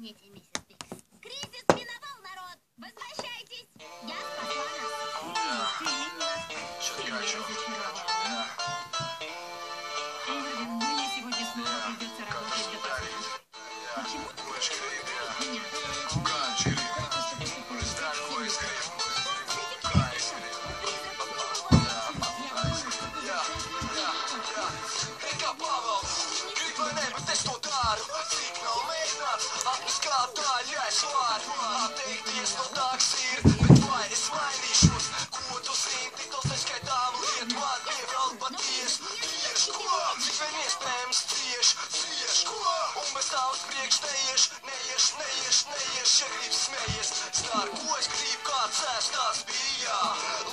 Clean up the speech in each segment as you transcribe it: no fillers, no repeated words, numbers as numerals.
Извините, миссис Пикс. Кризис миновал, народ! Возвращайтесь! Я спасла нас. Ты меня разочаровала. Мне сегодня снова придется работать до поздна. Почему ты хочешь отпустить меня? Atteikties no tāks ir, bet vai es mainīšos? Ko tu zini, tik daudz neskaitām lietu man pievelk paties. Tieši ko, cik vien iespējams cieš ko, un bez tā uz priekš neieš, ja grib smējies. Stār, ko es gribu, kāds ēstās bija,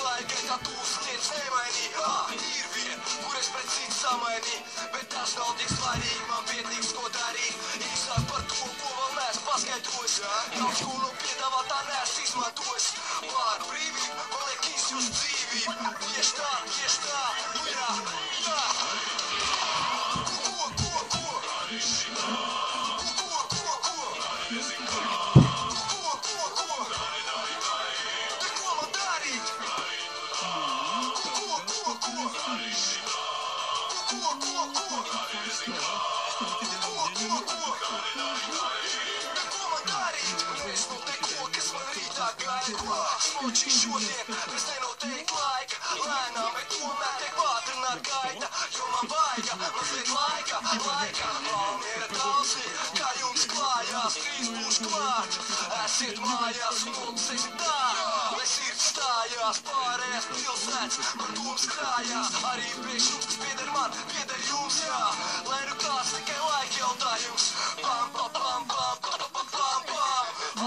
lai gaitā tūs lietas nemainīja. Ir vien, kur es pret citu samainīju, bet tas nav tik svarīgi, man pietiks ko darīt. Īsāk par to, ko vēl neesmu paskaidrojis, daudz ko no piedāvātā neesmu izmantojis. Vārdu brīvību, man liek izjust dzīvību, tieši tā, nu jā. Smoči šodien, es nenoteikti laika, lēnām, bet tomēr tiek pātrināt gaita, jo man vajag mazliet laika, Valmiera talsi, kā jums klājās, drīz būšu klāt, esiet mājās un noticēsim tā, lai sirds stājās, pārējās pilsētas, man domas krājās, arī priekšrums, kas pieder man, pieder jums, jā, lai nu kāds tikai laika jautājums,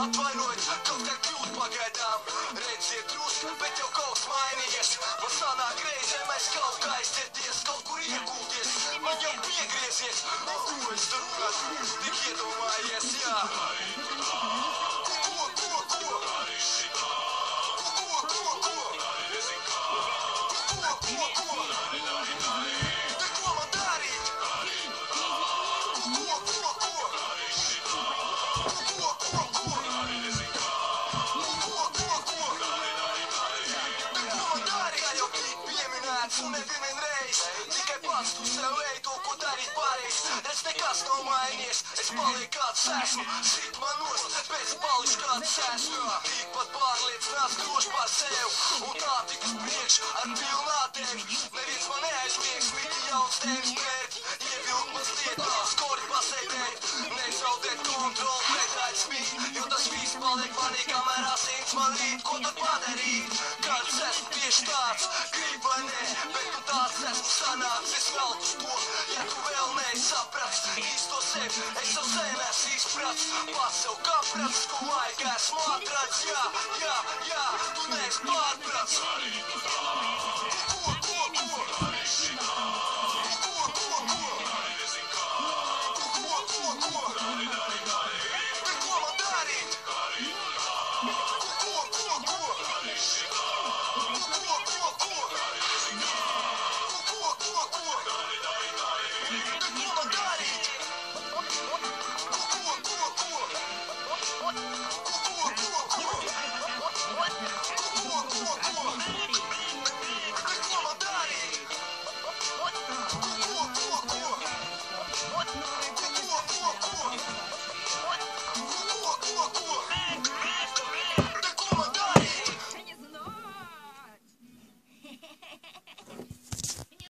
atvainojiet, kaut kā kļūt pagaidām, redziet drusku, bet jau kaut kas mainījies, man sanāk reizēm aiz kaut kā aizķerties, kaut kur iegulties, man jau piegriezies, ko es runātu, tik iedomājies, jā. Un nevienreiz, tikai pats tu sev ej to, ko darīt pareiz. Es nekas nav mainījies, es palieku kāds esmu, sit man nost, pēc pališu kāds esmu. Tikpat pārliecināts droši par sev, un tā tik uz priekš ar pilnu atdevi. Neviens man neaizmiegs, mīti jauns tevis mērķi, ievilkt mazliet, skori pasēdēt, nezaudēt kontroli, pretājs mīt, jo tas viss paliek manī, kamēr asins man rīt, ko tad padarīt? Kāds esmu tieši tāds, grib vai ne, bet tu tāds esmu sanāks, es velku uz to, ja tu vēl nesaprats, īsto sevi, es jau sen esmu izprats, pats sev kā prats, ko vajag esmu atrats, jā, tu neesi pārprats.